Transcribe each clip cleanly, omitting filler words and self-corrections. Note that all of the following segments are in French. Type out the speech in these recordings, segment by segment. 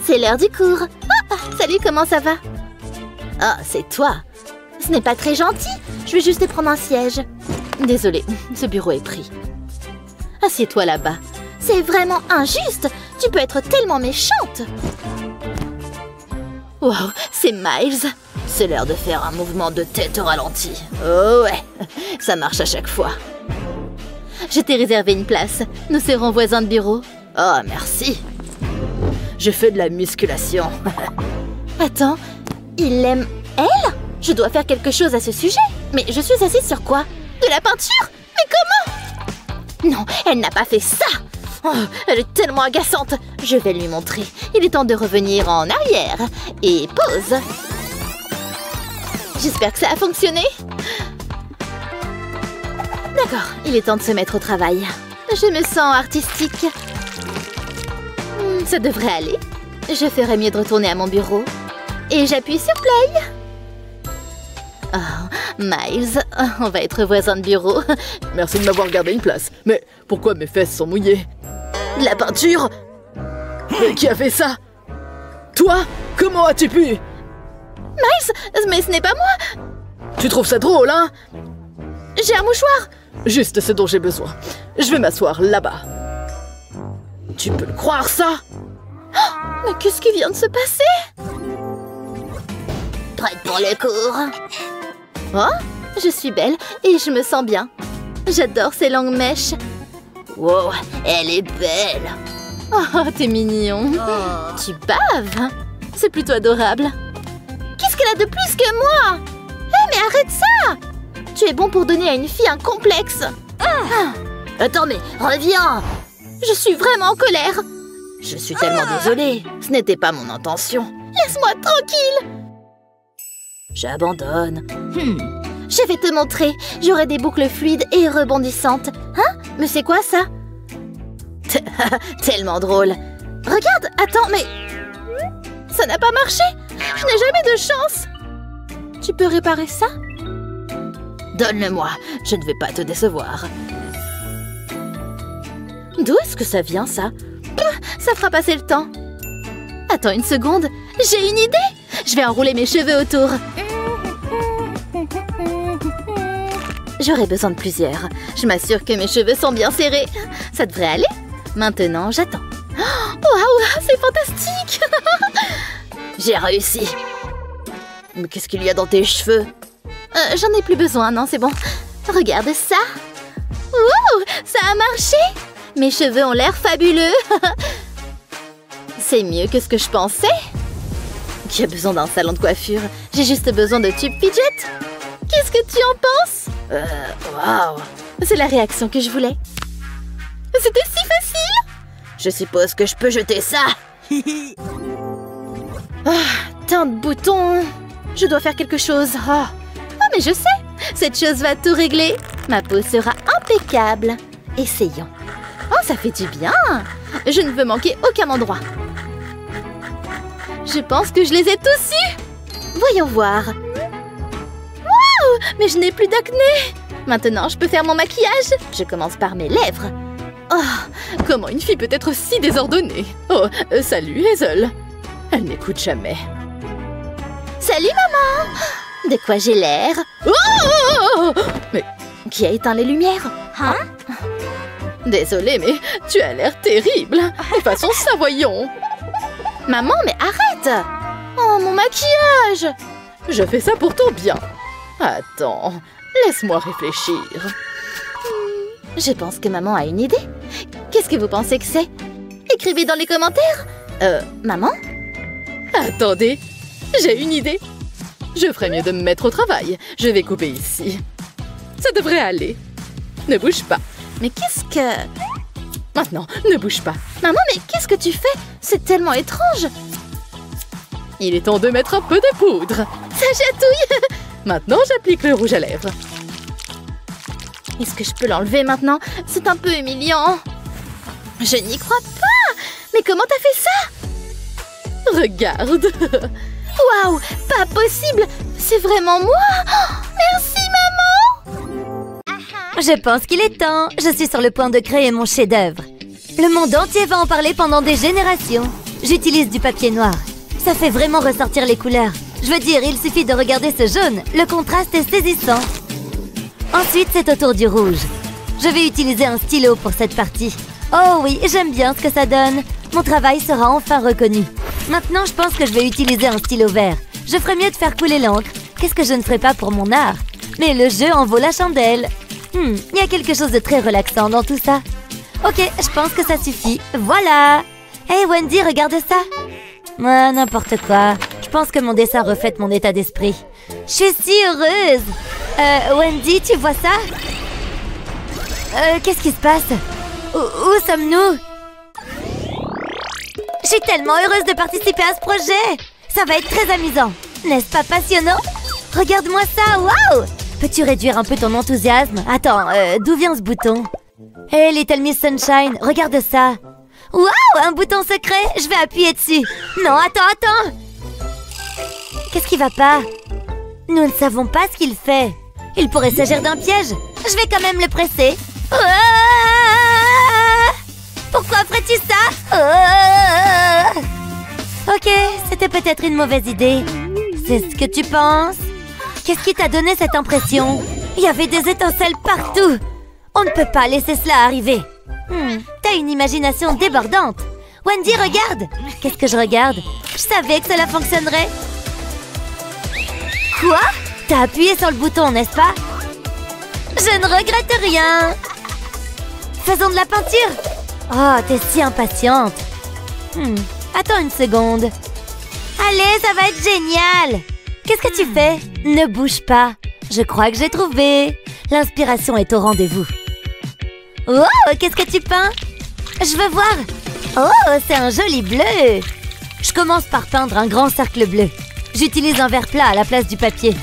c'est l'heure du cours. Oh, salut, comment ça va? Ah, c'est toi. Ce n'est pas très gentil. Je vais juste te prendre un siège. Désolée, ce bureau est pris. Assieds-toi là-bas. C'est vraiment injuste. Tu peux être tellement méchante. Wow, c'est Miles. C'est l'heure de faire un mouvement de tête au ralenti. Oh ouais, ça marche à chaque fois. Je t'ai réservé une place. Nous serons voisins de bureau. Oh, merci. Je fais de la musculation. Attends, il aime elle? Je dois faire quelque chose à ce sujet. Mais je suis assise sur quoi? De la peinture? Mais comment? Non, elle n'a pas fait ça. Oh, elle est tellement agaçante. Je vais lui montrer. Il est temps de revenir en arrière. Et pause. J'espère que ça a fonctionné. D'accord, il est temps de se mettre au travail. Je me sens artistique. Ça devrait aller. Je ferais mieux de retourner à mon bureau. Et j'appuie sur play. Oh, Miles, on va être voisins de bureau. Merci de m'avoir gardé une place. Mais pourquoi mes fesses sont mouillées? De la peinture? Mais qui a fait ça? Toi? Comment as-tu pu? Miles, mais ce n'est pas moi. Tu trouves ça drôle, hein? J'ai un mouchoir. Juste ce dont j'ai besoin. Je vais m'asseoir là-bas. Tu peux le croire, ça? Oh, mais qu'est-ce qui vient de se passer? Prête pour le cours? Oh, je suis belle et je me sens bien. J'adore ces longues mèches. Wow, elle est belle. Oh, t'es mignon. Oh. Tu baves. C'est plutôt adorable. Qu'est-ce qu'elle a de plus que moi? Mais arrête ça! Tu es bon pour donner à une fille un complexe. Attends, mais reviens! Je suis vraiment en colère. Je suis tellement désolée. Ce n'était pas mon intention. Laisse-moi tranquille. J'abandonne. Je vais te montrer. J'aurai des boucles fluides et rebondissantes. Hein? Mais c'est quoi ça? Tellement drôle. Regarde, attends, mais... Ça n'a pas marché. Je n'ai jamais de chance. Tu peux réparer ça? Donne-le-moi. Je ne vais pas te décevoir. D'où est-ce que ça vient, ça? Ça fera passer le temps. Attends une seconde. J'ai une idée. Je vais enrouler mes cheveux autour. J'aurai besoin de plusieurs. Je m'assure que mes cheveux sont bien serrés. Ça devrait aller. Maintenant, j'attends. Waouh, c'est fantastique. J'ai réussi. Mais qu'est-ce qu'il y a dans tes cheveux? J'en ai plus besoin, non, c'est bon. Regarde ça. Ouh, ça a marché. Mes cheveux ont l'air fabuleux. C'est mieux que ce que je pensais. Qui a besoin d'un salon de coiffure? J'ai juste besoin de tubes fidget. Qu'est-ce que tu en penses? Waouh. C'est la réaction que je voulais. C'était si facile. Je suppose que je peux jeter ça. Tant de boutons. Je dois faire quelque chose. Oh, mais je sais. Cette chose va tout régler. Ma peau sera impeccable. Essayons. Oh, ça fait du bien. Je ne veux manquer aucun endroit. Je pense que je les ai tous eus. Voyons voir. Waouh, mais je n'ai plus d'acné. Maintenant, je peux faire mon maquillage. Je commence par mes lèvres. Oh, comment une fille peut être si désordonnée? Oh, salut, Hazel. Elle n'écoute jamais. Salut, maman. De quoi j'ai l'air? Oh, mais qui a éteint les lumières? Hein? Désolée, mais tu as l'air terrible. Façon ça, voyons. Maman, mais arrête! Oh, mon maquillage! Je fais ça pour ton bien. Attends, laisse-moi réfléchir. Je pense que maman a une idée. Qu'est-ce que vous pensez que c'est? Écrivez dans les commentaires. Maman? Attendez, j'ai une idée. Je ferais mieux de me mettre au travail. Je vais couper ici. Ça devrait aller. Ne bouge pas. Mais qu'est-ce que... Maintenant, ne bouge pas. Maman, mais qu'est-ce que tu fais? C'est tellement étrange. Il est temps de mettre un peu de poudre. Ça chatouille. Maintenant, j'applique le rouge à lèvres. Est-ce que je peux l'enlever maintenant? C'est un peu humiliant. Je n'y crois pas. Mais comment t'as fait ça? Regarde. Waouh, pas possible. C'est vraiment moi. Oh, merci, maman. Je pense qu'il est temps. Je suis sur le point de créer mon chef-d'œuvre. Le monde entier va en parler pendant des générations. J'utilise du papier noir. Ça fait vraiment ressortir les couleurs. Je veux dire, il suffit de regarder ce jaune. Le contraste est saisissant. Ensuite, c'est au tour du rouge. Je vais utiliser un stylo pour cette partie. Oh oui, j'aime bien ce que ça donne. Mon travail sera enfin reconnu. Maintenant, je pense que je vais utiliser un stylo vert. Je ferais mieux de faire couler l'encre. Qu'est-ce que je ne ferais pas pour mon art? Mais le jeu en vaut la chandelle. Il y a quelque chose de très relaxant dans tout ça. Ok, je pense que ça suffit. Voilà! Hey Wendy, regarde ça! N'importe quoi. Je pense que mon dessin reflète mon état d'esprit. Je suis si heureuse! Wendy, tu vois ça? Qu'est-ce qui se passe? Où sommes-nous? Je suis tellement heureuse de participer à ce projet! Ça va être très amusant! N'est-ce pas passionnant? Regarde-moi ça! Waouh! Peux-tu réduire un peu ton enthousiasme? Attends, d'où vient ce bouton? Hey, Little Miss Sunshine, regarde ça! Waouh! Un bouton secret! Je vais appuyer dessus! Non, attends! Qu'est-ce qui va pas? Nous ne savons pas ce qu'il fait. Il pourrait s'agir d'un piège. Je vais quand même le presser. Pourquoi ferais-tu ça? Ok, c'était peut-être une mauvaise idée. C'est ce que tu penses? Qu'est-ce qui t'a donné cette impression? Il y avait des étincelles partout. On ne peut pas laisser cela arriver. T'as une imagination débordante. Wendy, regarde! Qu'est-ce que je regarde? Je savais que cela fonctionnerait. Quoi? T'as appuyé sur le bouton, n'est-ce pas? Je ne regrette rien. Faisons de la peinture. Oh, t'es si impatiente. Attends une seconde. Allez, ça va être génial. Qu'est-ce que tu fais? Ne bouge pas. Je crois que j'ai trouvé. L'inspiration est au rendez-vous. Oh, qu'est-ce que tu peins? Je veux voir. Oh, c'est un joli bleu. Je commence par peindre un grand cercle bleu. J'utilise un verre plat à la place du papier.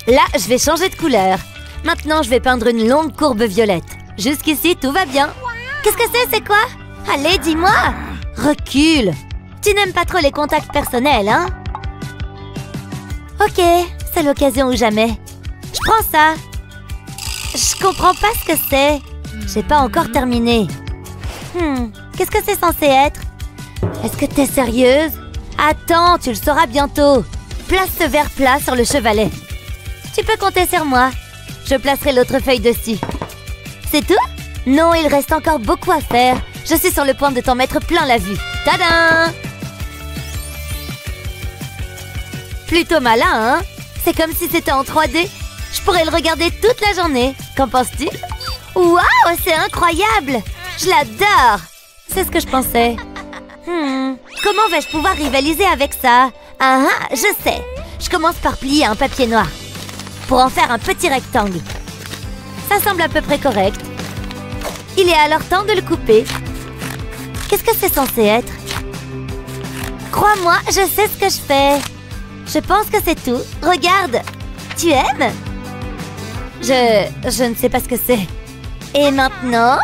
Là, je vais changer de couleur. Maintenant, je vais peindre une longue courbe violette. Jusqu'ici, tout va bien. Qu'est-ce que c'est quoi? Allez, dis-moi. Recule. Tu n'aimes pas trop les contacts personnels, hein? Ok, c'est l'occasion ou jamais. Je prends ça. Je comprends pas ce que c'est. J'ai pas encore terminé. Qu'est-ce que c'est censé être? Est-ce que t'es sérieuse? Attends, tu le sauras bientôt. Place ce verre plat sur le chevalet. Tu peux compter sur moi. Je placerai l'autre feuille dessus. C'est tout? Non, il reste encore beaucoup à faire. Je suis sur le point de t'en mettre plein la vue. Tadam! Plutôt malin, hein? C'est comme si c'était en 3D. Je pourrais le regarder toute la journée. Qu'en penses-tu? Waouh, c'est incroyable! Je l'adore! C'est ce que je pensais. Comment vais-je pouvoir rivaliser avec ça? Je sais. Je commence par plier un papier noir pour en faire un petit rectangle. Ça semble à peu près correct. Il est alors temps de le couper. Qu'est-ce que c'est censé être? Crois-moi, je sais ce que je fais. Je pense que c'est tout. Regarde. Tu aimes? Je ne sais pas ce que c'est. Et maintenant?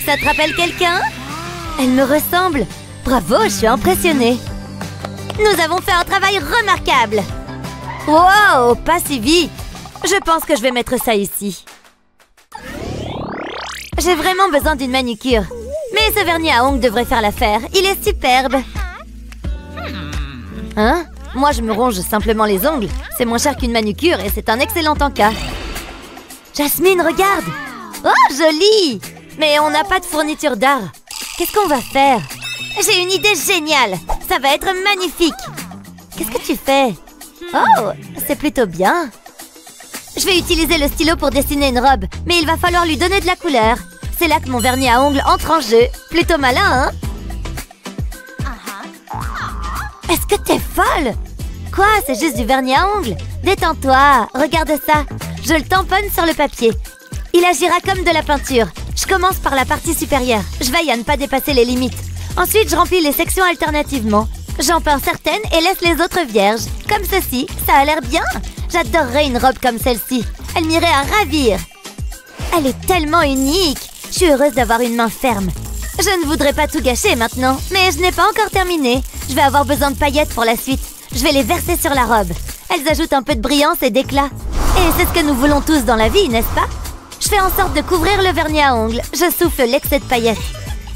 Ça te rappelle quelqu'un? Elle me ressemble. Bravo, je suis impressionnée. Nous avons fait un travail remarquable. Wow, pas si vite. Je pense que je vais mettre ça ici. J'ai vraiment besoin d'une manucure. Mais ce vernis à ongles devrait faire l'affaire. Il est superbe. Hein? Moi, je me ronge simplement les ongles. C'est moins cher qu'une manucure et c'est un excellent encas. Jasmine, regarde! Oh, joli! Mais on n'a pas de fourniture d'art. Qu'est-ce qu'on va faire? J'ai une idée géniale! Ça va être magnifique! Qu'est-ce que tu fais? Oh, c'est plutôt bien. Je vais utiliser le stylo pour dessiner une robe, mais il va falloir lui donner de la couleur. C'est là que mon vernis à ongles entre en jeu. Plutôt malin, hein? Est-ce que t'es folle? Quoi? C'est juste du vernis à ongles? Détends-toi, regarde ça. Je le tamponne sur le papier. Il agira comme de la peinture. Je commence par la partie supérieure. Je veille à ne pas dépasser les limites. Ensuite, je remplis les sections alternativement. J'en peins certaines et laisse les autres vierges. Comme ceci, ça a l'air bien. J'adorerais une robe comme celle-ci. Elle m'irait à ravir. Elle est tellement unique. Je suis heureuse d'avoir une main ferme. Je ne voudrais pas tout gâcher maintenant, mais je n'ai pas encore terminé. Je vais avoir besoin de paillettes pour la suite. Je vais les verser sur la robe. Elles ajoutent un peu de brillance et d'éclat. Et c'est ce que nous voulons tous dans la vie, n'est-ce pas? Je fais en sorte de couvrir le vernis à ongles. Je souffle l'excès de paillettes.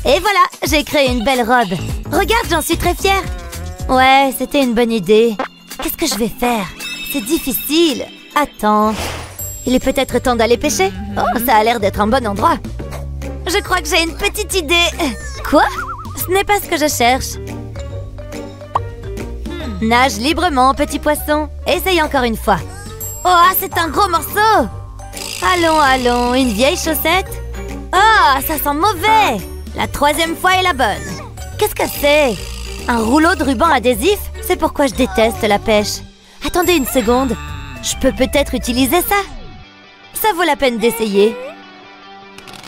Et voilà, j'ai créé une belle robe. Regarde, j'en suis très fière. Ouais, c'était une bonne idée. Qu'est-ce que je vais faire? C'est difficile. Attends. Il est peut-être temps d'aller pêcher. Oh, ça a l'air d'être un bon endroit. Je crois que j'ai une petite idée. Quoi? Ce n'est pas ce que je cherche. Nage librement, petit poisson. Essaye encore une fois. Oh, c'est un gros morceau. Allons, allons, une vieille chaussette. Oh, ça sent mauvais. La 3e fois est la bonne. Qu'est-ce que c'est? Un rouleau de ruban adhésif? C'est pourquoi je déteste la pêche. Attendez une seconde. Je peux peut-être utiliser ça? Ça vaut la peine d'essayer.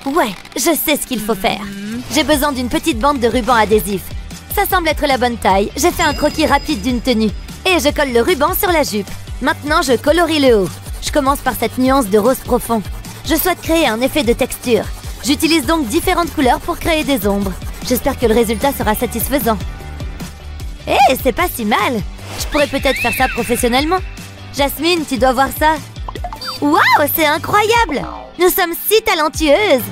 Ouais, je sais ce qu'il faut faire. J'ai besoin d'une petite bande de ruban adhésif. Ça semble être la bonne taille. J'ai fait un croquis rapide d'une tenue. Et je colle le ruban sur la jupe. Maintenant, je colorie le haut. Je commence par cette nuance de rose profond. Je souhaite créer un effet de texture. J'utilise donc différentes couleurs pour créer des ombres. J'espère que le résultat sera satisfaisant. Hé, c'est pas si mal. Je pourrais peut-être faire ça professionnellement. Jasmine, tu dois voir ça. Waouh, c'est incroyable! Nous sommes si talentueuses!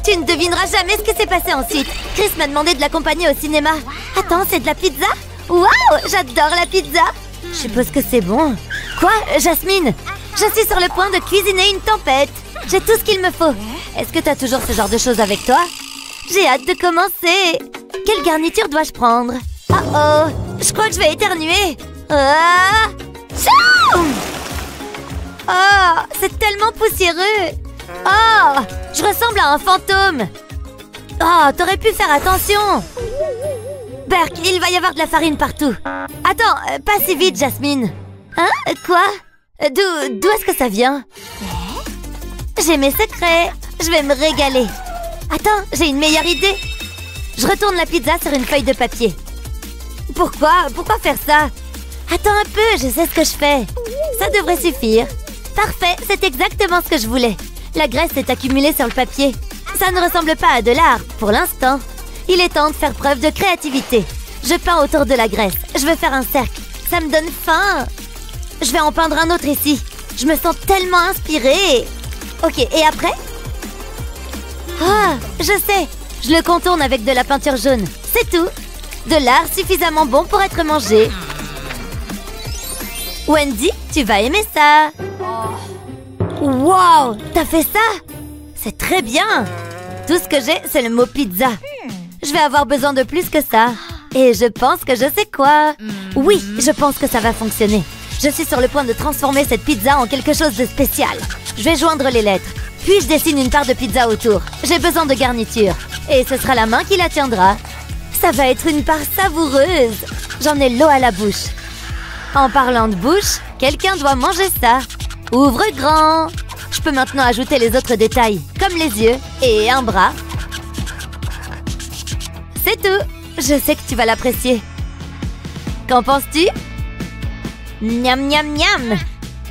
Tu ne devineras jamais ce qui s'est passé ensuite. Chris m'a demandé de l'accompagner au cinéma. Attends, c'est de la pizza? Waouh, j'adore la pizza! Je suppose que c'est bon. Quoi, Jasmine? Je suis sur le point de cuisiner une tempête. J'ai tout ce qu'il me faut. Est-ce que t'as toujours ce genre de choses avec toi? J'ai hâte de commencer. Quelle garniture dois-je prendre? Oh oh, je crois que je vais éternuer. Ah! Oh, c'est tellement poussiéreux. Oh, je ressemble à un fantôme. Oh, t'aurais pu faire attention. Burke, il va y avoir de la farine partout. Attends, pas si vite, Jasmine. Hein? Quoi? D'où est-ce que ça vient? J'ai mes secrets. Je vais me régaler. Attends, j'ai une meilleure idée. Je retourne la pizza sur une feuille de papier. Pourquoi? Pourquoi faire ça? Attends un peu, je sais ce que je fais. Ça devrait suffire. Parfait, c'est exactement ce que je voulais. La graisse s'est accumulée sur le papier. Ça ne ressemble pas à de l'art, pour l'instant. Il est temps de faire preuve de créativité. Je peins autour de la graisse. Je veux faire un cercle. Ça me donne faim. Je vais en peindre un autre ici. Je me sens tellement inspirée. Ok, et après? Ah, je sais. Je le contourne avec de la peinture jaune. C'est tout. De l'art suffisamment bon pour être mangé. Wendy, tu vas aimer ça. Wow, t'as fait ça? C'est très bien. Tout ce que j'ai, c'est le mot pizza. Je vais avoir besoin de plus que ça. Et je pense que je sais quoi. Oui, je pense que ça va fonctionner. Je suis sur le point de transformer cette pizza en quelque chose de spécial. Je vais joindre les lettres. Puis je dessine une part de pizza autour. J'ai besoin de garniture. Et ce sera la main qui la tiendra. Ça va être une part savoureuse. J'en ai l'eau à la bouche. En parlant de bouche, quelqu'un doit manger ça. Ouvre grand. Je peux maintenant ajouter les autres détails, comme les yeux et un bras. C'est tout. Je sais que tu vas l'apprécier. Qu'en penses-tu? Miam miam miam.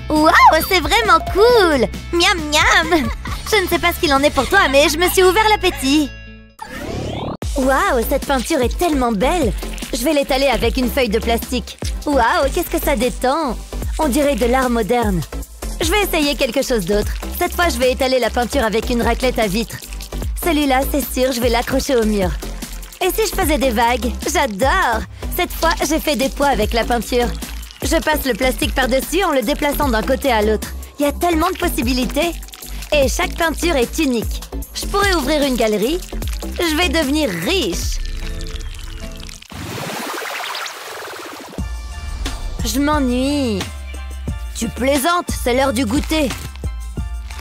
Waouh, c'est vraiment cool. Miam miam. Je ne sais pas ce qu'il en est pour toi, mais je me suis ouvert l'appétit. Waouh, cette peinture est tellement belle. Je vais l'étaler avec une feuille de plastique. Waouh, qu'est-ce que ça détend. On dirait de l'art moderne. Je vais essayer quelque chose d'autre. Cette fois, je vais étaler la peinture avec une raclette à vitre. Celui-là, c'est sûr, je vais l'accrocher au mur. Et si je faisais des vagues? J'adore! Cette fois, j'ai fait des poids avec la peinture. Je passe le plastique par-dessus en le déplaçant d'un côté à l'autre. Il y a tellement de possibilités. Et chaque peinture est unique. Je pourrais ouvrir une galerie. Je vais devenir riche. Je m'ennuie. Tu plaisantes, c'est l'heure du goûter.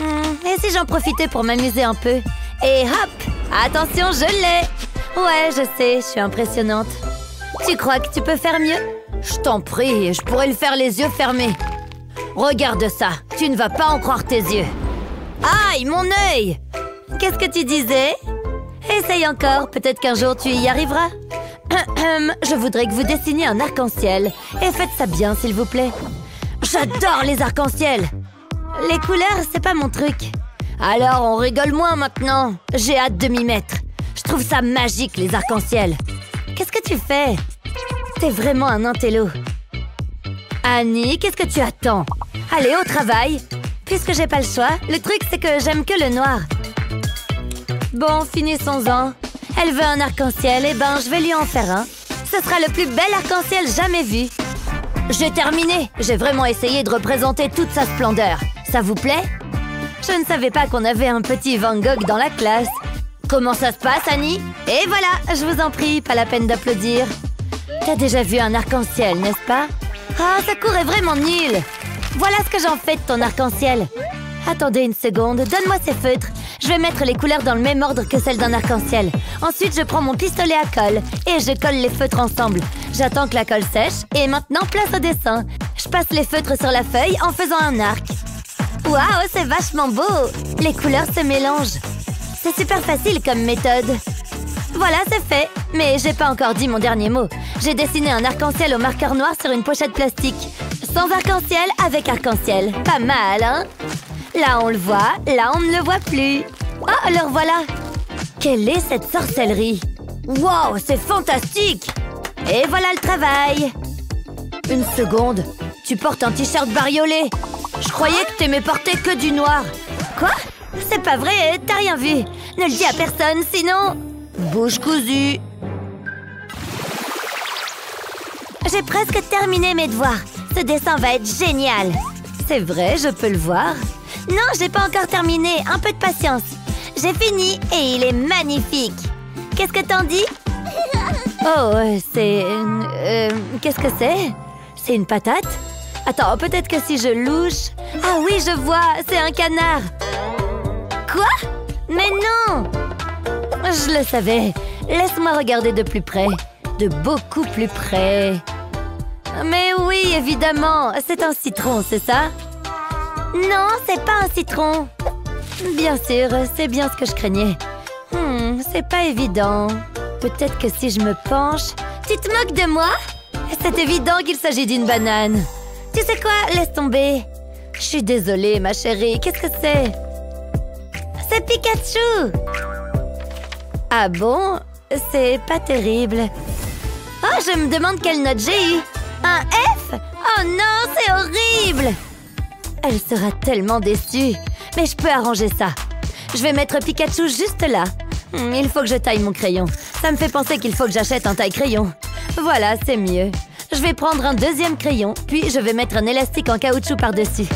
Et si j'en profitais pour m'amuser un peu? Et hop! Attention, je l'ai! Ouais, je sais, je suis impressionnante. Tu crois que tu peux faire mieux? Je t'en prie, je pourrais le faire les yeux fermés. Regarde ça, tu ne vas pas en croire tes yeux. Aïe, mon œil! Qu'est-ce que tu disais? Essaye encore, peut-être qu'un jour tu y arriveras. Je voudrais que vous dessiniez un arc-en-ciel. Et faites ça bien, s'il vous plaît. J'adore les arcs-en-ciel. Les couleurs, c'est pas mon truc. Alors, on rigole moins maintenant. J'ai hâte de m'y mettre. Je trouve ça magique, les arcs-en-ciel. Qu'est-ce que tu fais? T'es vraiment un intello. Annie, qu'est-ce que tu attends? Allez, au travail. Puisque j'ai pas le choix, le truc, c'est que j'aime que le noir. Bon, finissons-en. Elle veut un arc-en-ciel, eh ben je vais lui en faire un. Ce sera le plus bel arc-en-ciel jamais vu. J'ai terminé. J'ai vraiment essayé de représenter toute sa splendeur. Ça vous plaît? Je ne savais pas qu'on avait un petit Van Gogh dans la classe. Comment ça se passe, Annie? Et voilà, je vous en prie, pas la peine d'applaudir. T'as déjà vu un arc-en-ciel, n'est-ce pas? Ah, ça court est vraiment nul. Voilà ce que j'en fais de ton arc-en-ciel. Attendez une seconde, donne-moi ces feutres. Je vais mettre les couleurs dans le même ordre que celles d'un arc-en-ciel. Ensuite, je prends mon pistolet à colle et je colle les feutres ensemble. J'attends que la colle sèche et maintenant, place au dessin. Je passe les feutres sur la feuille en faisant un arc. Waouh, c'est vachement beau! Les couleurs se mélangent. C'est super facile comme méthode. Voilà, c'est fait. Mais j'ai pas encore dit mon dernier mot. J'ai dessiné un arc-en-ciel au marqueur noir sur une pochette plastique. Sans arc-en-ciel, avec arc-en-ciel. Pas mal, hein? Là, on le voit. Là, on ne le voit plus. Oh, le revoilà! Quelle est cette sorcellerie? Wow, c'est fantastique! Et voilà le travail! Une seconde. Tu portes un t-shirt bariolé. Je croyais que t'aimais porter que du noir. Quoi? C'est pas vrai, t'as rien vu. Ne le dis à personne, sinon... Bouche cousue. J'ai presque terminé mes devoirs. Ce dessin va être génial. C'est vrai, je peux le voir. Non, j'ai pas encore terminé. Un peu de patience. J'ai fini et il est magnifique. Qu'est-ce que t'en dis? Oh, c'est... qu'est-ce que c'est? C'est une patate? Attends, peut-être que si je louche... Ah oui, je vois, c'est un canard. Quoi? Mais non! Je le savais. Laisse-moi regarder de plus près. De beaucoup plus près. Mais oui, évidemment. C'est un citron, c'est ça? Non, c'est pas un citron. Bien sûr, c'est bien ce que je craignais. C'est pas évident. Peut-être que si je me penche... Tu te moques de moi? C'est évident qu'il s'agit d'une banane. Tu sais quoi? Laisse tomber. Je suis désolée, ma chérie. Qu'est-ce que c'est? C'est Pikachu! Ah bon? C'est pas terrible. Oh, je me demande quelle note j'ai eu. Un F? Oh non, c'est horrible! Elle sera tellement déçue. Mais je peux arranger ça. Je vais mettre Pikachu juste là. Il faut que je taille mon crayon. Ça me fait penser qu'il faut que j'achète un taille-crayon. Voilà, c'est mieux. Je vais prendre un deuxième crayon, puis je vais mettre un élastique en caoutchouc par-dessus.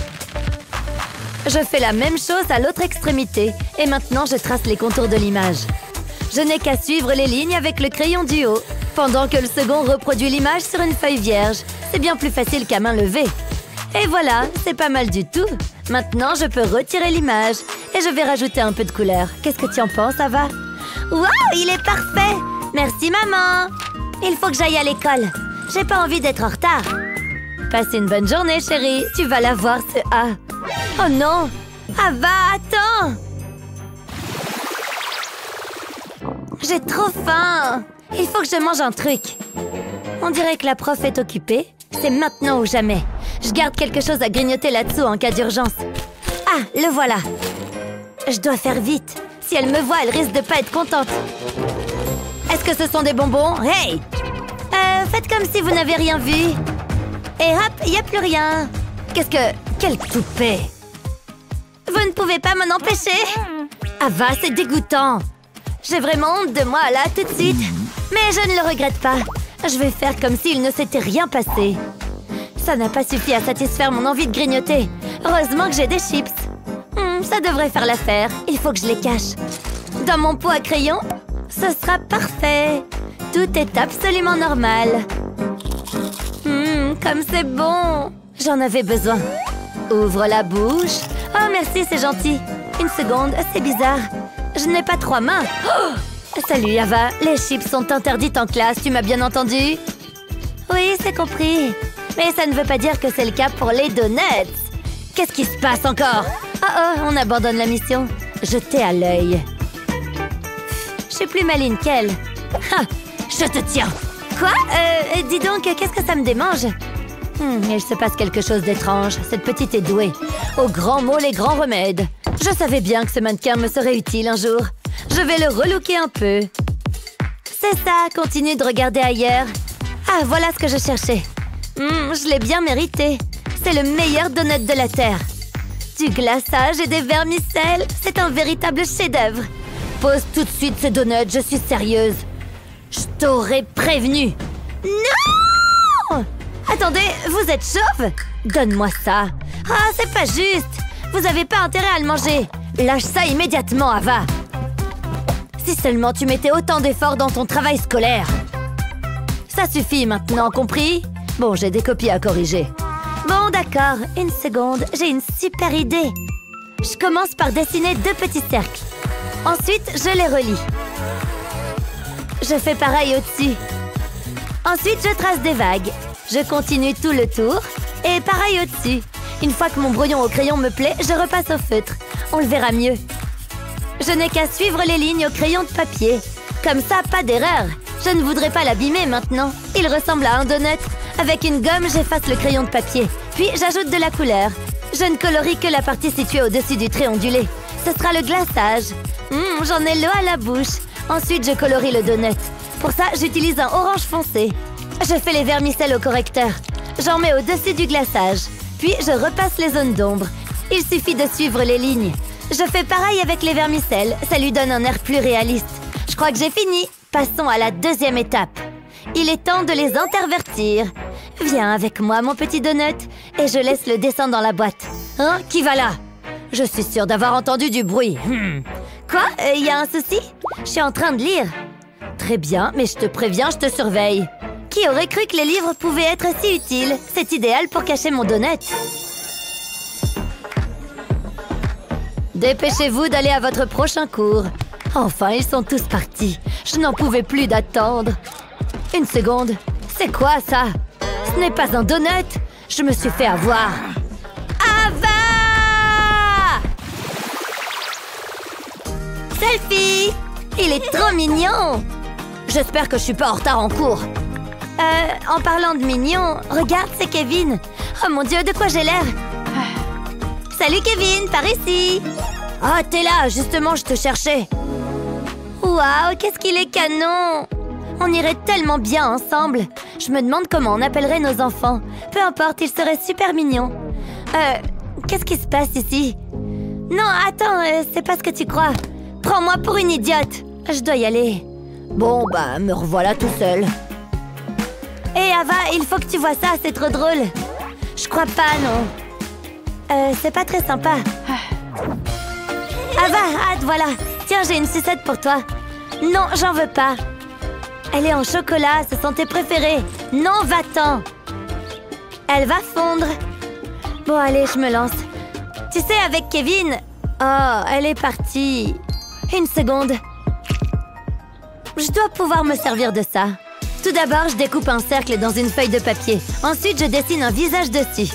Je fais la même chose à l'autre extrémité. Et maintenant, je trace les contours de l'image. Je n'ai qu'à suivre les lignes avec le crayon du haut, pendant que le second reproduit l'image sur une feuille vierge. C'est bien plus facile qu'à main levée. Et voilà, c'est pas mal du tout. Maintenant, je peux retirer l'image et je vais rajouter un peu de couleur. Qu'est-ce que tu en penses, Ava? Waouh, il est parfait! Merci, maman! Il faut que j'aille à l'école. J'ai pas envie d'être en retard. Passe une bonne journée, chérie. Tu vas la voir, ce A. Oh non! Ava, attends! J'ai trop faim! Il faut que je mange un truc. On dirait que la prof est occupée. C'est maintenant ou jamais. Je garde quelque chose à grignoter là-dessous en cas d'urgence. Ah, le voilà. Je dois faire vite. Si elle me voit, elle risque de pas être contente. Est-ce que ce sont des bonbons? Hey! Faites comme si vous n'avez rien vu. Et hop, il n'y a plus rien. Qu'est-ce que... Quel toupet! Vous ne pouvez pas m'en empêcher? Ava, c'est dégoûtant. J'ai vraiment honte de moi, là, tout de suite. Mais je ne le regrette pas. Je vais faire comme s'il ne s'était rien passé. Ça n'a pas suffi à satisfaire mon envie de grignoter. Heureusement que j'ai des chips. Ça devrait faire l'affaire. Il faut que je les cache. Dans mon pot à crayon, ce sera parfait. Tout est absolument normal. Comme c'est bon. J'en avais besoin. Ouvre la bouche. Oh, merci, c'est gentil. Une seconde, c'est bizarre. Je n'ai pas 3 mains. Oh! Salut, Ava. Les chips sont interdites en classe, tu m'as bien entendu? Oui, c'est compris. Mais ça ne veut pas dire que c'est le cas pour les donuts. Qu'est-ce qui se passe encore? Oh, on abandonne la mission. Jetez à l'œil. Je suis plus maligne qu'elle. Ha! Je te tiens. Quoi? Dis donc, qu'est-ce que ça me démange? Il se passe quelque chose d'étrange. Cette petite est douée. Aux grands mots, les grands remèdes. Je savais bien que ce mannequin me serait utile un jour. Je vais le relooker un peu. C'est ça, continue de regarder ailleurs. Ah, voilà ce que je cherchais. Je l'ai bien mérité. C'est le meilleur donut de la Terre. Du glaçage et des vermicelles, c'est un véritable chef-d'œuvre. Pose tout de suite ces donuts, je suis sérieuse. Je t'aurais prévenu. Non! Attendez, vous êtes chauve? Donne-moi ça. Ah, c'est pas juste. Vous avez pas intérêt à le manger. Lâche ça immédiatement, Ava. Si seulement tu mettais autant d'efforts dans ton travail scolaire. Ça suffit maintenant, compris? Bon, j'ai des copies à corriger. Bon, d'accord. Une seconde, j'ai une super idée. Je commence par dessiner 2 petits cercles. Ensuite, je les relie. Je fais pareil au-dessus. Ensuite, je trace des vagues. Je continue tout le tour. Et pareil au-dessus. Une fois que mon brouillon au crayon me plaît, je repasse au feutre. On le verra mieux. Je n'ai qu'à suivre les lignes au crayon de papier. Comme ça, pas d'erreur. Je ne voudrais pas l'abîmer maintenant. Il ressemble à un donut. Avec une gomme, j'efface le crayon de papier. Puis, j'ajoute de la couleur. Je ne colorie que la partie située au-dessus du trait ondulé. Ce sera le glaçage. J'en ai l'eau à la bouche. Ensuite, je colorie le donut. Pour ça, j'utilise un orange foncé. Je fais les vermicelles au correcteur. J'en mets au-dessus du glaçage. Puis, je repasse les zones d'ombre. Il suffit de suivre les lignes. Je fais pareil avec les vermicelles. Ça lui donne un air plus réaliste. Je crois que j'ai fini. Passons à la 2e étape. Il est temps de les intervertir. Viens avec moi, mon petit donut. Et je laisse le dessin dans la boîte. Hein? Qui va là? Je suis sûre d'avoir entendu du bruit. Quoi? Y a un souci? Je suis en train de lire. Très bien, mais je te préviens, je te surveille. Qui aurait cru que les livres pouvaient être si utiles? C'est idéal pour cacher mon donut. Dépêchez-vous d'aller à votre prochain cours. Enfin, ils sont tous partis. Je n'en pouvais plus d'attendre. Une seconde. C'est quoi ça? Ce n'est pas un donut. Je me suis fait avoir. Ava! Selfie! Il est trop mignon! J'espère que je suis pas en retard en cours. En parlant de mignon, regarde, c'est Kevin. Oh mon Dieu, de quoi j'ai l'air? Salut Kevin, par ici! Ah, t'es là, justement, je te cherchais. Waouh, qu'est-ce qu'il est canon! On irait tellement bien ensemble. Je me demande comment on appellerait nos enfants. Peu importe, ils seraient super mignons. Qu'est-ce qui se passe ici? Non, attends, c'est pas ce que tu crois. Prends-moi pour une idiote. Je dois y aller. Bon, bah, me revoilà tout seul. Hé, Ava, il faut que tu vois ça, c'est trop drôle. Je crois pas, non. C'est pas très sympa. Ava, hâte, voilà. Tiens, j'ai une sucette pour toi. Non, j'en veux pas. Elle est en chocolat, ce sont tes préférés. Non, va-t'en. Elle va fondre. Bon, allez, je me lance. Tu sais, avec Kevin... Oh, elle est partie. Une seconde. Je dois pouvoir me servir de ça. Tout d'abord, je découpe un cercle dans une feuille de papier. Ensuite, je dessine un visage dessus.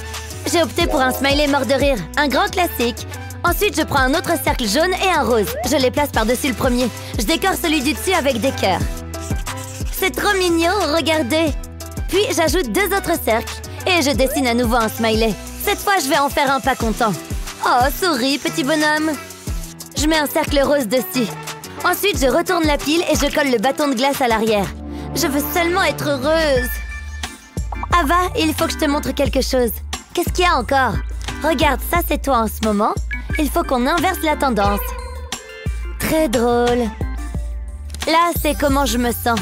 J'ai opté pour un smiley mort de rire, un grand classique. Ensuite, je prends un autre cercle jaune et un rose. Je les place par-dessus le premier. Je décore celui du dessus avec des cœurs. C'est trop mignon, regardez. Puis, j'ajoute 2 autres cercles. Et je dessine à nouveau un smiley. Cette fois, je vais en faire un pas content. Oh, souris, petit bonhomme. Je mets un cercle rose dessus. Ensuite, je retourne la pile et je colle le bâton de glace à l'arrière. Je veux seulement être heureuse. Ava, il faut que je te montre quelque chose. Qu'est-ce qu'il y a encore? Regarde, ça c'est toi en ce moment. Il faut qu'on inverse la tendance. Très drôle. Là, c'est comment je me sens.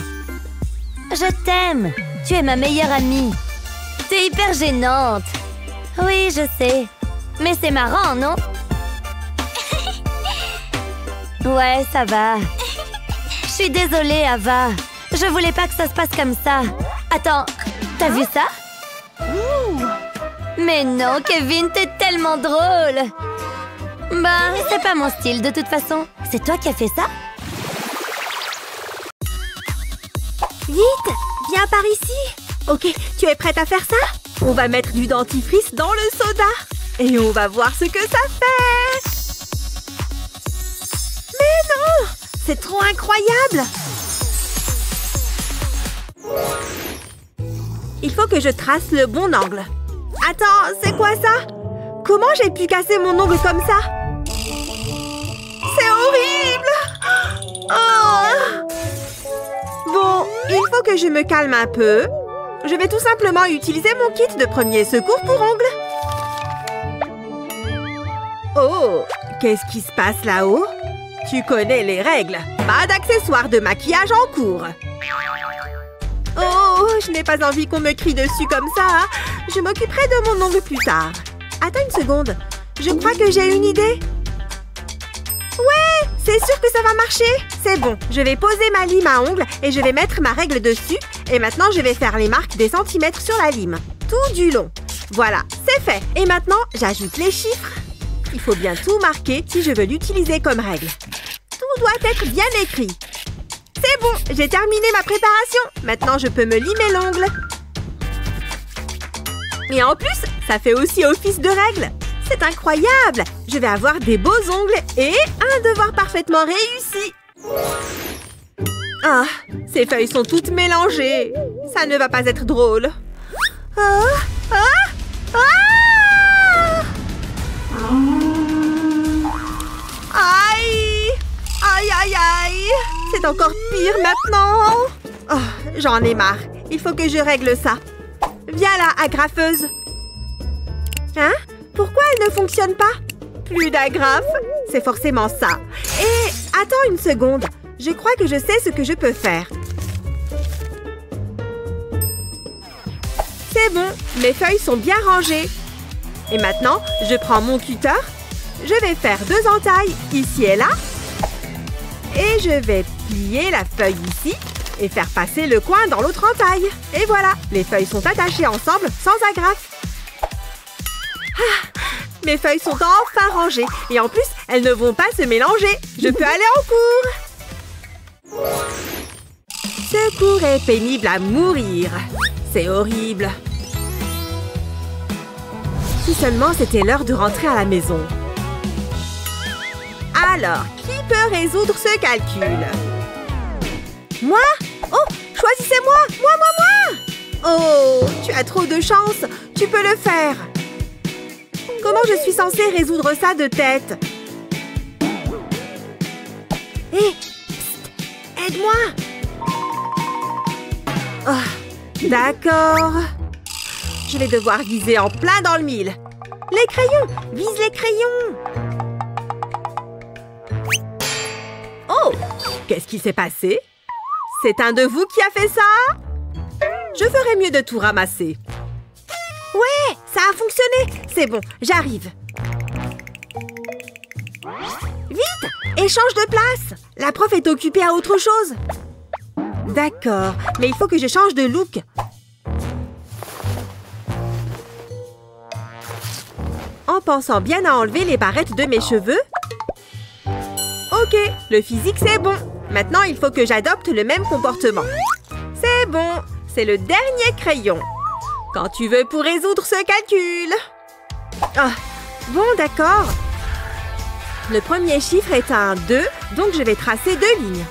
Je t'aime. Tu es ma meilleure amie. T'es hyper gênante. Oui, je sais. Mais c'est marrant, non? Ouais, ça va. Je suis désolée, Ava. Je voulais pas que ça se passe comme ça. Attends, t'as vu ça? Mais non, Kevin, t'es tellement drôle. Bah, c'est pas mon style de toute façon. C'est toi qui as fait ça? Vite, viens par ici. Ok, tu es prête à faire ça? On va mettre du dentifrice dans le soda. Et on va voir ce que ça fait. Mais non! C'est trop incroyable! Il faut que je trace le bon angle. Attends, c'est quoi ça? Comment j'ai pu casser mon ongle comme ça? C'est horrible! Oh! Bon, il faut que je me calme un peu. Je vais tout simplement utiliser mon kit de premier secours pour ongles. Oh! Qu'est-ce qui se passe là-haut? Tu connais les règles. Pas d'accessoires de maquillage en cours. Oh, je n'ai pas envie qu'on me crie dessus comme ça. Je m'occuperai de mon ongle plus tard. Attends une seconde. Je crois que j'ai une idée. Ouais, c'est sûr que ça va marcher. C'est bon, je vais poser ma lime à ongles et je vais mettre ma règle dessus. Et maintenant, je vais faire les marques des centimètres sur la lime. Tout du long. Voilà, c'est fait. Et maintenant, j'ajoute les chiffres. Il faut bien tout marquer si je veux l'utiliser comme règle. Tout doit être bien écrit. C'est bon, j'ai terminé ma préparation. Maintenant, je peux me limer l'ongle. Et en plus, ça fait aussi office de règle. C'est incroyable. Je vais avoir des beaux ongles et un devoir parfaitement réussi. Ah, ces feuilles sont toutes mélangées. Ça ne va pas être drôle. Aïe! Aïe, aïe, aïe! C'est encore pire maintenant. Oh, j'en ai marre. Il faut que je règle ça. Viens là, agrafeuse. Hein? Pourquoi elle ne fonctionne pas? Plus d'agrafe? C'est forcément ça. Et attends une seconde. Je crois que je sais ce que je peux faire. C'est bon, mes feuilles sont bien rangées. Et maintenant, je prends mon cutter. Je vais faire 2 entailles ici et là. Et je vais plier la feuille ici et faire passer le coin dans l'autre entaille. Et voilà, les feuilles sont attachées ensemble sans agrafe. Ah, mes feuilles sont enfin rangées. Et en plus, elles ne vont pas se mélanger. Je peux aller en cours. Ce cours est pénible à mourir. C'est horrible. Si seulement c'était l'heure de rentrer à la maison. Alors, qui peut résoudre ce calcul? Moi? Oh, choisissez-moi! Moi! Oh, tu as trop de chance. Tu peux le faire. Comment je suis censée résoudre ça de tête? Hé! Aide-moi! Oh, d'accord. Je vais devoir viser en plein dans le mille. Les crayons! Vise les crayons! Oh! Qu'est-ce qui s'est passé? C'est un de vous qui a fait ça? Je ferais mieux de tout ramasser. Ouais! Ça a fonctionné! C'est bon, j'arrive. Vite! Échange de place! La prof est occupée à autre chose. D'accord, mais il faut que je change de look. En pensant bien à enlever les barrettes de mes cheveux. Ok, le physique c'est bon. Maintenant, il faut que j'adopte le même comportement. C'est bon, c'est le dernier crayon. Quand tu veux pour résoudre ce calcul. Ah, bon, d'accord. Le premier chiffre est un 2, donc je vais tracer 2 lignes.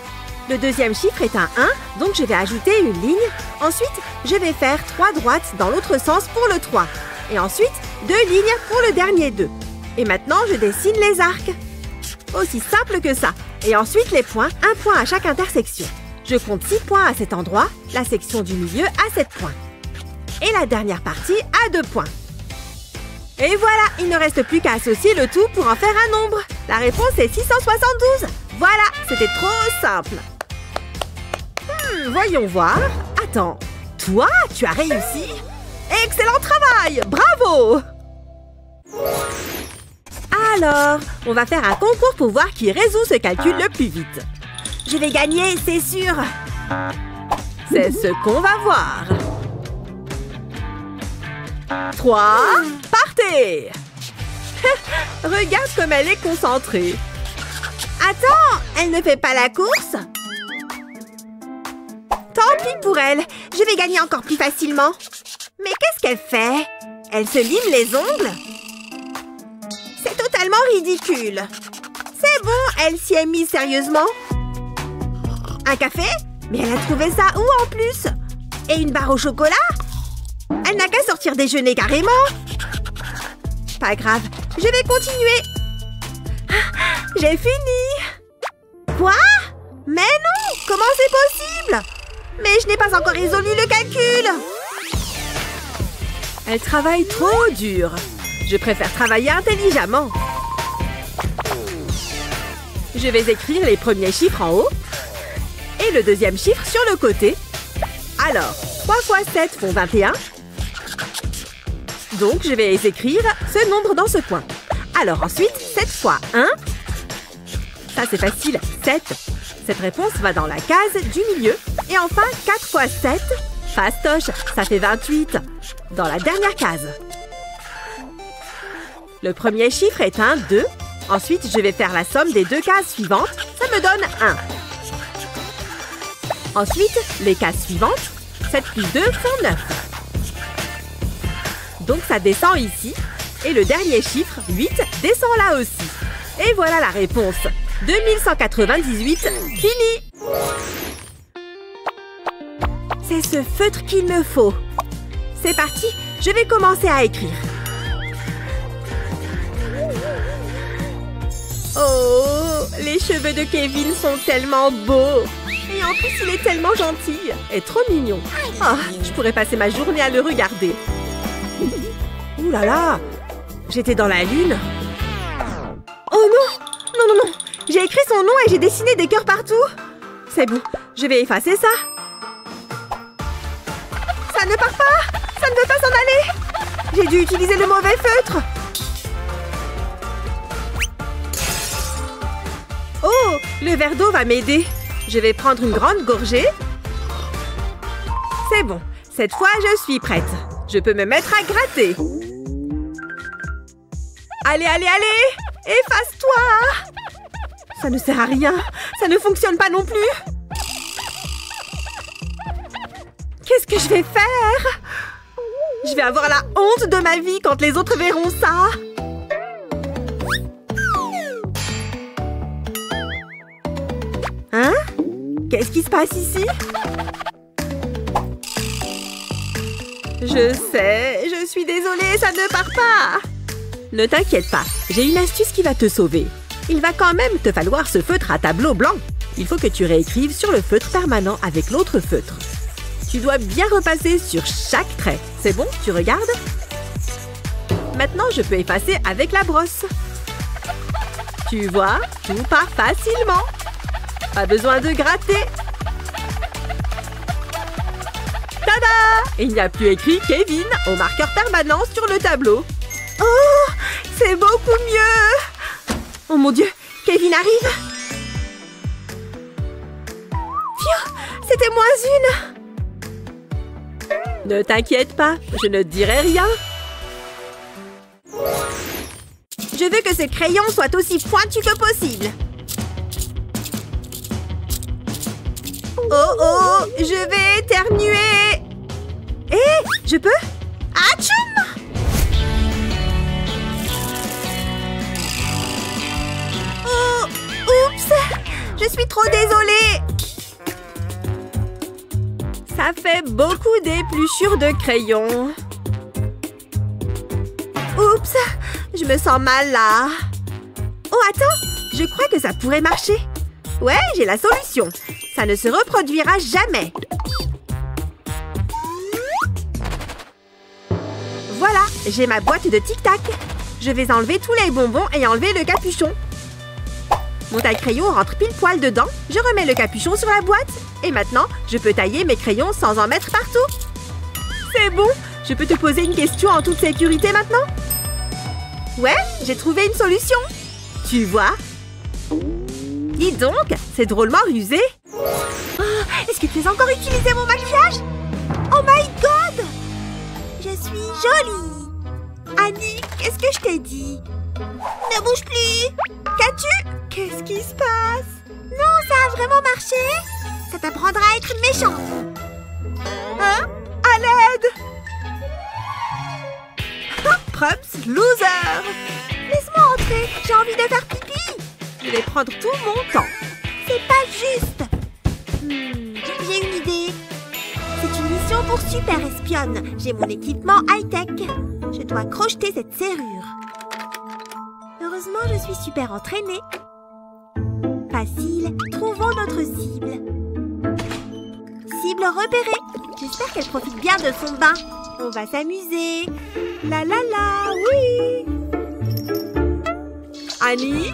Le deuxième chiffre est un 1, donc je vais ajouter une ligne. Ensuite, je vais faire 3 droites dans l'autre sens pour le 3. Et ensuite, 2 lignes pour le dernier 2. Et maintenant, je dessine les arcs. Aussi simple que ça. Et ensuite, les points, un point à chaque intersection. Je compte 6 points à cet endroit, la section du milieu à 7 points. Et la dernière partie à 2 points. Et voilà, il ne reste plus qu'à associer le tout pour en faire un nombre. La réponse est 672. Voilà, c'était trop simple. Voyons voir. Attends, toi, tu as réussi? Excellent travail! Bravo! Alors, on va faire un concours pour voir qui résout ce calcul le plus vite. Je vais gagner, c'est sûr. C'est ce qu'on va voir. 3, partez! Regarde comme elle est concentrée. Attends, elle ne fait pas la course? Tant pis pour elle, je vais gagner encore plus facilement. Mais qu'est-ce qu'elle fait? Elle se lime les ongles? C'est totalement ridicule. C'est bon, elle s'y est mise sérieusement. Un café? Mais elle a trouvé ça où en plus? Et une barre au chocolat? Elle n'a qu'à sortir déjeuner carrément. Pas grave, je vais continuer. J'ai fini. Quoi? Mais non! Comment c'est possible? Mais je n'ai pas encore résolu le calcul. Elle travaille trop dur. Je préfère travailler intelligemment. Je vais écrire les premiers chiffres en haut et le deuxième chiffre sur le côté. Alors, 3 fois 7 font 21. Donc, je vais écrire ce nombre dans ce coin. Alors ensuite, 7 fois 1. Ça, c'est facile, 7. Cette réponse va dans la case du milieu. Et enfin, 4 fois 7, fastoche, ça fait 28. Dans la dernière case. Le premier chiffre est un 2. Ensuite, je vais faire la somme des deux cases suivantes. Ça me donne 1. Ensuite, les cases suivantes. 7 plus 2 font 9. Donc, ça descend ici. Et le dernier chiffre, 8, descend là aussi. Et voilà la réponse. 2198, fini! C'est ce feutre qu'il me faut. C'est parti, je vais commencer à écrire. Oh, les cheveux de Kevin sont tellement beaux. Et en plus, il est tellement gentil et trop mignon. Oh, je pourrais passer ma journée à le regarder. Ouh là là, j'étais dans la lune. Oh non, non, non, non. J'ai écrit son nom et j'ai dessiné des cœurs partout. C'est bon, je vais effacer ça. Ça ne part pas. Ça ne veut pas s'en aller. J'ai dû utiliser le mauvais feutre. Oh, le verre d'eau va m'aider. Je vais prendre une grande gorgée. C'est bon. Cette fois, je suis prête. Je peux me mettre à gratter. Allez, allez, allez! Efface-toi! Ça ne sert à rien. Ça ne fonctionne pas non plus. Qu'est-ce que je vais faire? Je vais avoir la honte de ma vie quand les autres verront ça. Hein? Qu'est-ce qui se passe ici? Je sais, je suis désolée, ça ne part pas. Ne t'inquiète pas, j'ai une astuce qui va te sauver. Il va quand même te falloir ce feutre à tableau blanc. Il faut que tu réécrives sur le feutre permanent avec l'autre feutre. Tu dois bien repasser sur chaque trait. C'est bon? Tu regardes? Maintenant, je peux effacer avec la brosse. Tu vois, tout part facilement. Pas besoin de gratter. Tada! Il n'y a plus écrit Kevin au marqueur permanent sur le tableau. Oh, c'est beaucoup mieux! Oh mon Dieu, Kevin arrive! Phew, c'était moins une! Ne t'inquiète pas, je ne dirai rien. Je veux que ce crayon soit aussi pointu que possible. Oh oh, je vais éternuer. Eh, je peux? Atchoum! Oh, oups! Je suis trop désolée. Ça fait beaucoup d'épluchures de crayon. Oups! Je me sens mal là. Oh, attends! Je crois que ça pourrait marcher. Ouais, j'ai la solution. Ça ne se reproduira jamais. Voilà, j'ai ma boîte de tic-tac. Je vais enlever tous les bonbons et enlever le capuchon. Mon taille-crayon rentre pile poil dedans. Je remets le capuchon sur la boîte. Et maintenant, je peux tailler mes crayons sans en mettre partout. C'est bon. Je peux te poser une question en toute sécurité maintenant? Ouais, j'ai trouvé une solution. Tu vois? Dis donc, c'est drôlement rusé. Oh, est-ce que tu as encore utilisé mon maquillage? Oh my god! Je suis jolie. Annie, qu'est-ce que je t'ai dit? Ne bouge plus. Qu'as-tu? Qu'est-ce qui se passe? Non, ça a vraiment marché. Ça t'apprendra à être méchante. Hein? À l'aide! Prumps loser! Laisse-moi entrer, j'ai envie de faire pipi. Je vais prendre tout mon temps. C'est pas juste. J'ai une idée. C'est une mission pour super espionne. J'ai mon équipement high-tech. Je dois crocheter cette serrure. Heureusement, je suis super entraînée. Facile, trouvons notre cible. Cible repérée. J'espère qu'elle profite bien de son bain. On va s'amuser. La la la, oui. Annie?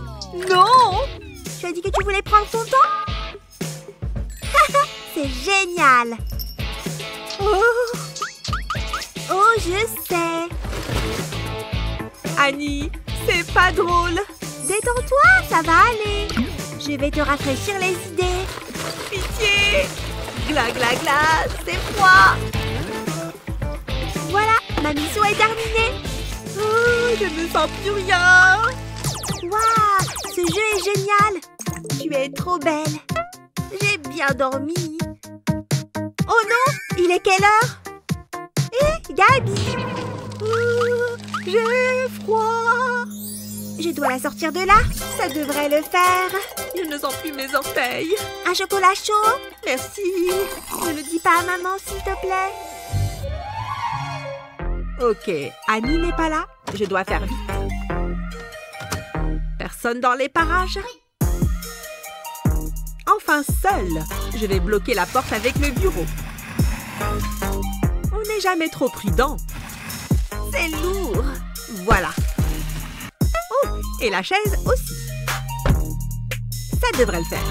Non! Tu Tu as dit que tu voulais prendre ton temps? C'est génial! Oh, je sais! Annie, c'est pas drôle! Détends-toi, ça va aller! Je vais te rafraîchir les idées! Pitié! Gla gla gla, c'est froid! Voilà, ma mission est terminée! Oh, je ne sens plus rien! Waouh, ce jeu est génial! Tu es trop belle! J'ai bien dormi! Oh non, il est quelle heure? Hé, Gabi! J'ai froid! Je dois la sortir de là, ça devrait le faire. Je ne sens plus mes orteils. Un chocolat chaud? Merci. Ne le dis pas à maman, s'il te plaît. Ok, Annie n'est pas là. Je dois faire vite. Personne dans les parages? Enfin seule, je vais bloquer la porte avec le bureau. On n'est jamais trop prudent. C'est lourd. Voilà. Oh, et la chaise aussi. Ça devrait le faire.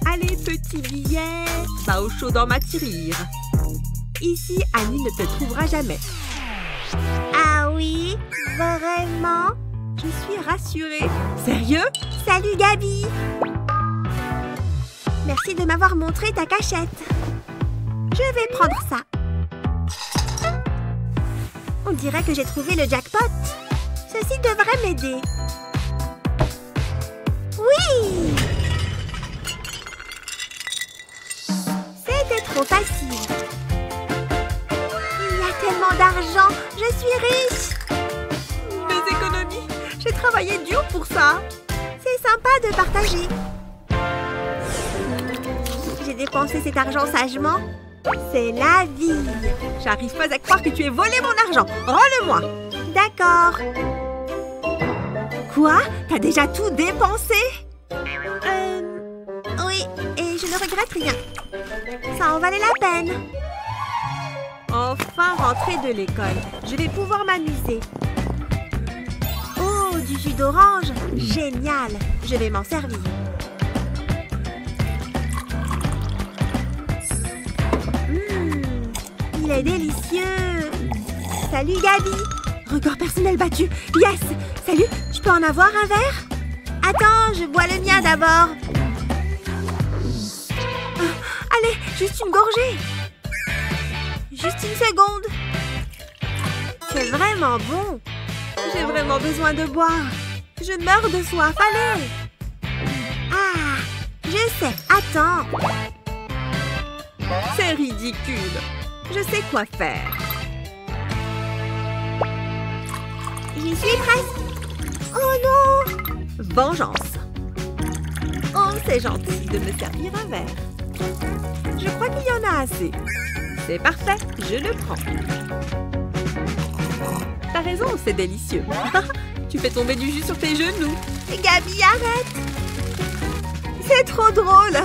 Allez, petit billet, va au chaud dans ma tirelire. Ici, Annie ne te trouvera jamais. Ah oui? Vraiment? Je suis rassurée. Sérieux? Salut, Gabi! Merci de m'avoir montré ta cachette. Je vais prendre ça. On dirait que j'ai trouvé le jackpot. Ceci devrait m'aider. Oui! C'était trop facile. Il y a tellement d'argent. Je suis riche. Mes économies. J'ai travaillé dur pour ça. C'est sympa de partager. J'ai dépensé cet argent sagement. C'est la vie. J'arrive pas à croire que tu aies volé mon argent. Rends-le-moi. D'accord. Quoi? T'as déjà tout dépensé? Oui, et je ne regrette rien. Ça en valait la peine. Enfin rentrée de l'école. Je vais pouvoir m'amuser. Oh, du jus d'orange. Génial. Je vais m'en servir. Il est délicieux. Salut Gabi. Record personnel battu. Yes. Salut, je peux en avoir un verre? Attends, je bois le mien d'abord. Allez, juste une gorgée. Juste une seconde. C'est vraiment bon. J'ai vraiment besoin de boire. Je meurs de soif. Allez. Ah, je sais. Attends. C'est ridicule. Je sais quoi faire. J'y suis presque. Oh non! Vengeance. Oh, c'est gentil de me servir un verre. Je crois qu'il y en a assez. C'est parfait, je le prends. T'as raison, c'est délicieux. Tu fais tomber du jus sur tes genoux. Gabi, arrête! C'est trop drôle.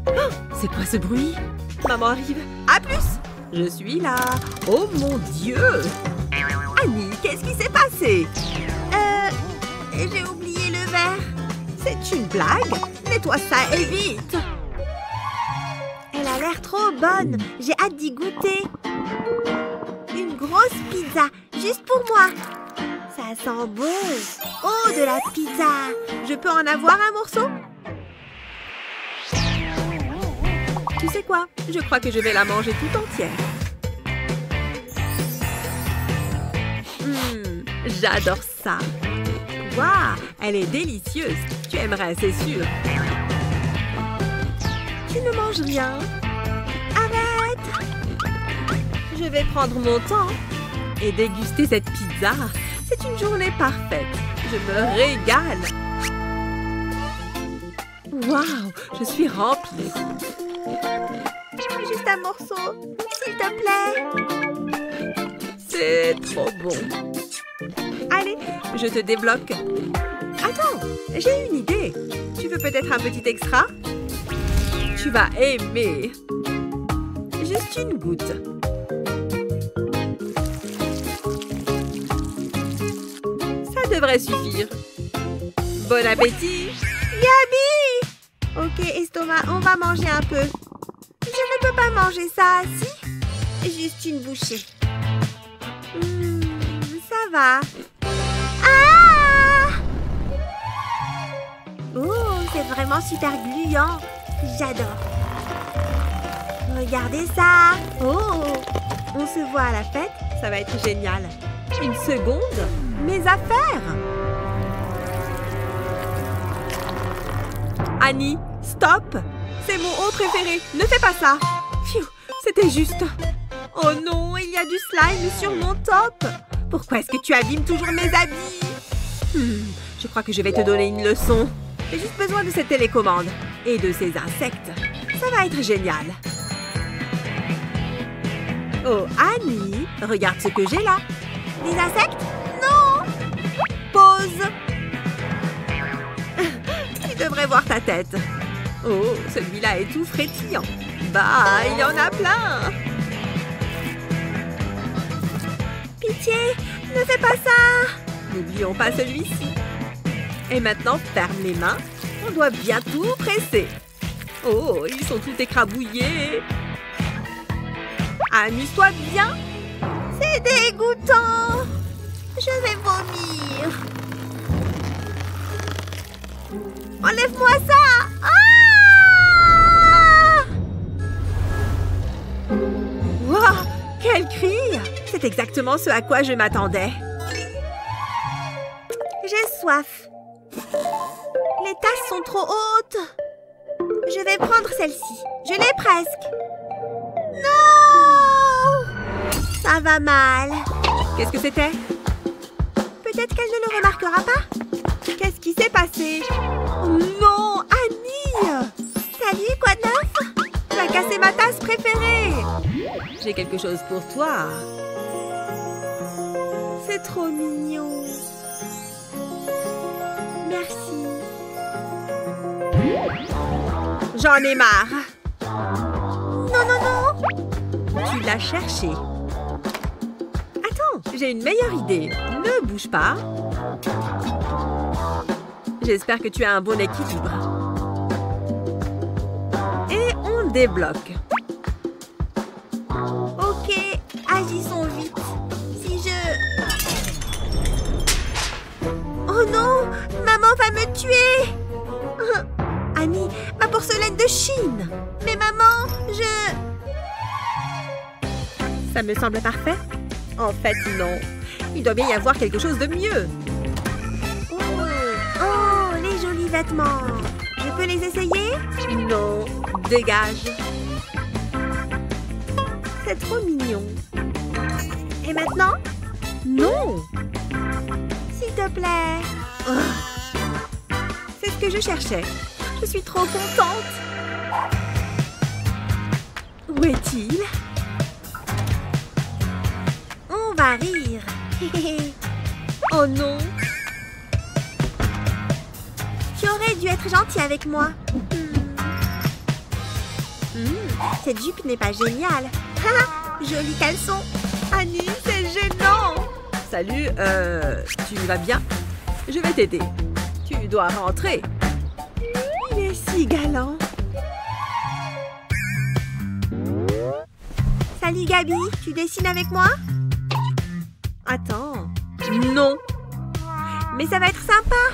Oh, c'est quoi ce bruit? Maman arrive. À plus! Je suis là. Oh mon Dieu! Annie, qu'est-ce qui s'est passé? J'ai oublié le verre. C'est une blague? Nettoie ça et vite! Elle a l'air trop bonne. J'ai hâte d'y goûter. Une grosse pizza, juste pour moi. Ça sent bon. Oh, de la pizza. Je peux en avoir un morceau? Tu sais quoi? Je crois que je vais la manger tout entière. J'adore ça. Waouh, elle est délicieuse. Tu aimerais, c'est sûr. Tu ne manges rien. Arrête. Je vais prendre mon temps et déguster cette pizza. C'est une journée parfaite. Je me régale. Waouh, je suis remplie. Juste un morceau, s'il te plaît. C'est trop bon. Allez, je te débloque. Attends, j'ai une idée. Tu veux peut-être un petit extra? Tu vas aimer. Juste une goutte. Ça devrait suffire. Bon appétit! Gabi! Ok, estomac, on va manger un peu. Je ne peux pas manger ça, si? Juste une bouchée. Ça va. Ah! Oh, c'est vraiment super gluant. J'adore. Regardez ça. Oh, on se voit à la fête. Ça va être génial. Une seconde. Mes affaires. Annie, stop. C'est mon haut préféré. Ne fais pas ça. Pfiou, c'était juste. Oh non, il y a du slime sur mon top. Pourquoi est-ce que tu abîmes toujours mes habits? Je crois que je vais te donner une leçon. J'ai juste besoin de cette télécommande. Et de ces insectes. Ça va être génial. Oh, Annie, regarde ce que j'ai là. Des insectes? Non! Pause. Tu devrais voir ta tête. Oh, celui-là est tout frétillant. Bah, il y en a plein. Pitié, ne fais pas ça. N'oublions pas celui-ci. Et maintenant, ferme les mains. On doit bien tout presser. Oh, ils sont tout écrabouillés. Amuse-toi bien. C'est dégoûtant. Je vais vomir. Enlève-moi ça. Ah! Wow, quel cri! C'est exactement ce à quoi je m'attendais. J'ai soif. Les tasses sont trop hautes. Je vais prendre celle-ci. Je l'ai presque. Non! Ça va mal. Qu'est-ce que c'était? Peut-être qu'elle ne le remarquera pas. Qu'est-ce qui s'est passé? Oh non, Annie! Salut, quoi de neuf? Tu as cassé ma tasse préférée. J'ai quelque chose pour toi. C'est trop mignon. Merci. J'en ai marre. Non, non, non. Tu l'as cherché. Attends, j'ai une meilleure idée. Ne bouge pas. J'espère que tu as un bon équilibre. Et on débloque. Ok, agissons vite. Si je... Oh non, maman va me tuer. Annie, ma porcelaine de Chine. Mais maman, Ça me semble parfait. En fait, non. Il doit bien y avoir quelque chose de mieux. Oh, les jolis vêtements. Je peux les essayer? Non, dégage. C'est trop mignon. Et maintenant? Non. S'il te plaît. Oh. C'est ce que je cherchais. Je suis trop contente. Où est-il? On va rire. Oh non. Tu aurais dû être gentil avec moi. Cette jupe n'est pas géniale. Joli caleçon. Annie, c'est gênant. Salut, tu vas bien? Je vais t'aider. Tu dois rentrer. Il est si galant. Salut Gabi, tu dessines avec moi? Attends. Non. Mais ça va être sympa.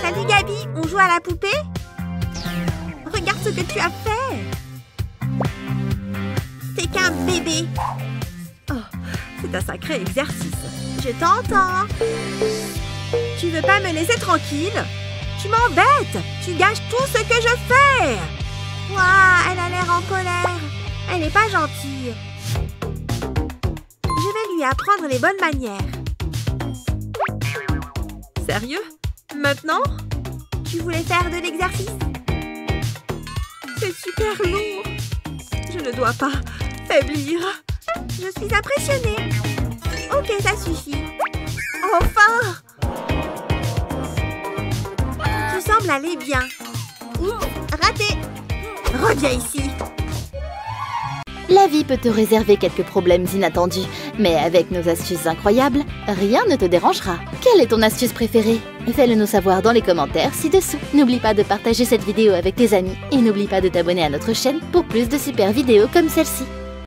Salut Gabi, on joue à la poupée? Regarde ce que tu as fait. T'es qu'un bébé. Oh, c'est un sacré exercice. Je t'entends. Tu veux pas me laisser tranquille? Tu m'embêtes. Tu gâches tout ce que je fais. Waouh, elle a l'air en colère. Elle n'est pas gentille. Je vais lui apprendre les bonnes manières. Sérieux? Maintenant? Tu voulais faire de l'exercice? C'est super lourd. Je ne dois pas faiblir. Je suis impressionnée. Ok, ça suffit. Enfin! Tu sembles aller bien. Oups, raté. Reviens ici. La vie peut te réserver quelques problèmes inattendus, mais avec nos astuces incroyables, rien ne te dérangera. Quelle est ton astuce préférée? Fais-le nous savoir dans les commentaires ci-dessous. N'oublie pas de partager cette vidéo avec tes amis et n'oublie pas de t'abonner à notre chaîne pour plus de super vidéos comme celle-ci.